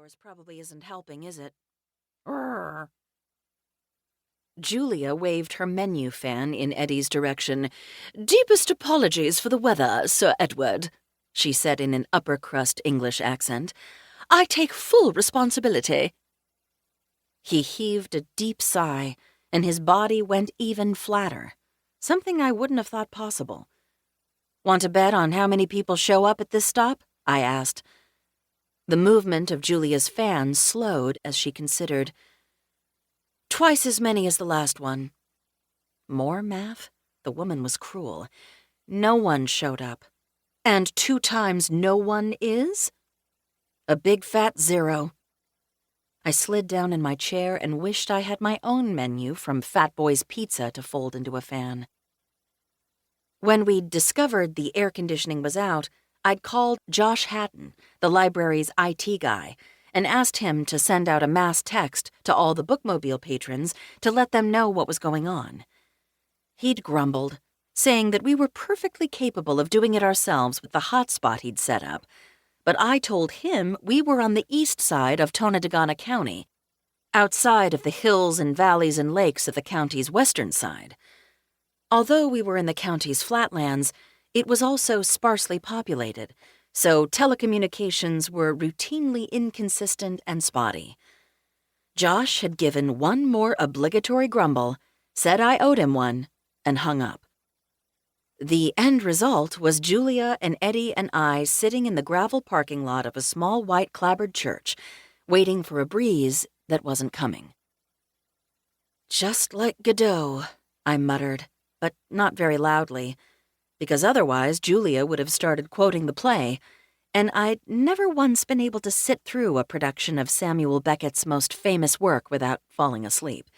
yours probably isn't helping, is it? Urgh. Julia waved her menu fan in Eddie's direction. "Deepest apologies for the weather, Sir Edward," she said in an upper-crust English accent. "I take full responsibility." He heaved a deep sigh, and his body went even flatter, something I wouldn't have thought possible. "Want to bet on how many people show up at this stop?" I asked. The movement of Julia's fan slowed as she considered. "Twice as many as the last one." More math? The woman was cruel. No one showed up. And 2 times no one is? A big fat 0. I slid down in my chair and wished I had my own menu from Fat Boy's Pizza to fold into a fan. When we'd discovered the air conditioning was out, I'd called Josh Hatton, the library's IT guy, and asked him to send out a mass text to all the bookmobile patrons to let them know what was going on. He'd grumbled, saying that we were perfectly capable of doing it ourselves with the hotspot he'd set up, but I told him we were on the east side of Tonawanda County, outside of the hills and valleys and lakes of the county's western side. Although we were in the county's flatlands, it was also sparsely populated, so telecommunications were routinely inconsistent and spotty. Josh had given one more obligatory grumble, said I owed him one, and hung up. The end result was Julia and Eddie and I sitting in the gravel parking lot of a small white clapboard church, waiting for a breeze that wasn't coming. "Just like Godot," I muttered, but not very loudly, because otherwise Julia would have started quoting the play, and I'd never once been able to sit through a production of Samuel Beckett's most famous work without falling asleep.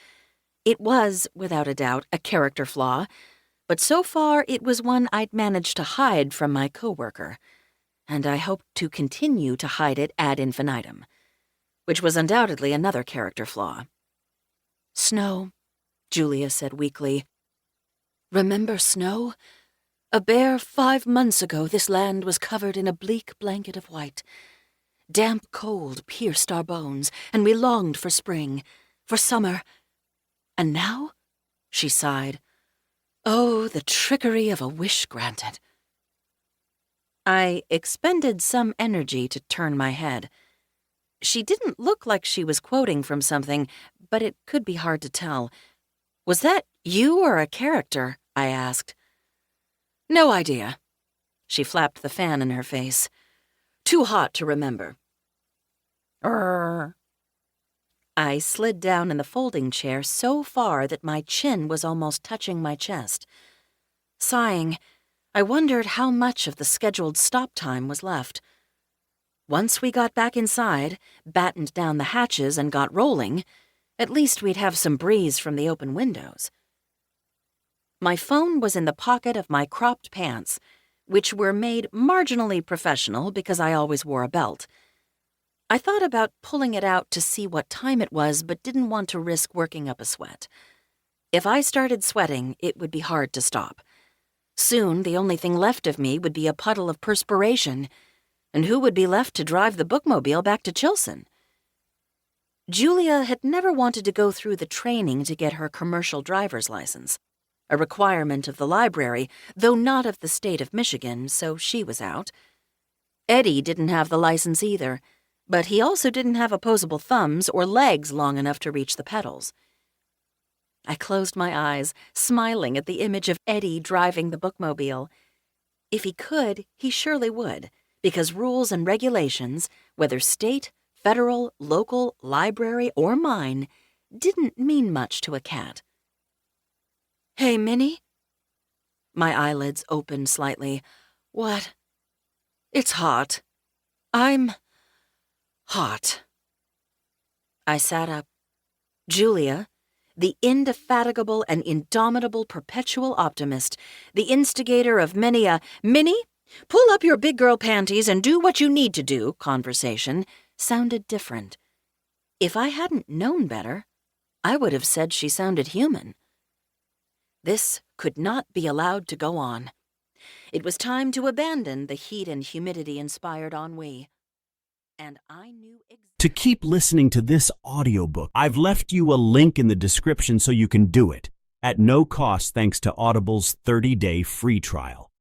It was, without a doubt, a character flaw, but so far it was one I'd managed to hide from my coworker, and I hoped to continue to hide it ad infinitum, which was undoubtedly another character flaw. "Snow," Julia said weakly. "Remember snow? A bare 5 months ago this land was covered in a bleak blanket of white. Damp cold pierced our bones, and we longed for spring, for summer. And now?" She sighed. "Oh, the trickery of a wish granted." I expended some energy to turn my head. She didn't look like she was quoting from something, but it could be hard to tell. "Was that you or a character?" I asked. "No idea." She flapped the fan in her face. "Too hot to remember." I slid down in the folding chair so far that my chin was almost touching my chest. Sighing, I wondered how much of the scheduled stop time was left. Once we got back inside, battened down the hatches, and got rolling, at least we'd have some breeze from the open windows. My phone was in the pocket of my cropped pants, which were made marginally professional because I always wore a belt. I thought about pulling it out to see what time it was, but didn't want to risk working up a sweat. If I started sweating, it would be hard to stop. Soon, the only thing left of me would be a puddle of perspiration, and who would be left to drive the bookmobile back to Chilson? Julia had never wanted to go through the training to get her commercial driver's license, a requirement of the library, though not of the state of Michigan, so she was out. Eddie didn't have the license either, but he also didn't have opposable thumbs or legs long enough to reach the pedals. I closed my eyes, smiling at the image of Eddie driving the bookmobile. If he could, he surely would, because rules and regulations, whether state, federal, local, library, or mine, didn't mean much to a cat. "Hey, Minnie?" My eyelids opened slightly. "What?" "It's hot. I'm hot." I sat up. Julia, the indefatigable and indomitable perpetual optimist, the instigator of many a "Minnie, pull up your big girl panties and do what you need to do" conversation, sounded different. If I hadn't known better, I would have said she sounded human. This could not be allowed to go on. It was time to abandon the heat and humidity-inspired ennui. and I knew To keep listening to this audiobook, I've left you a link in the description so you can do it, at no cost thanks to Audible's 30-day free trial.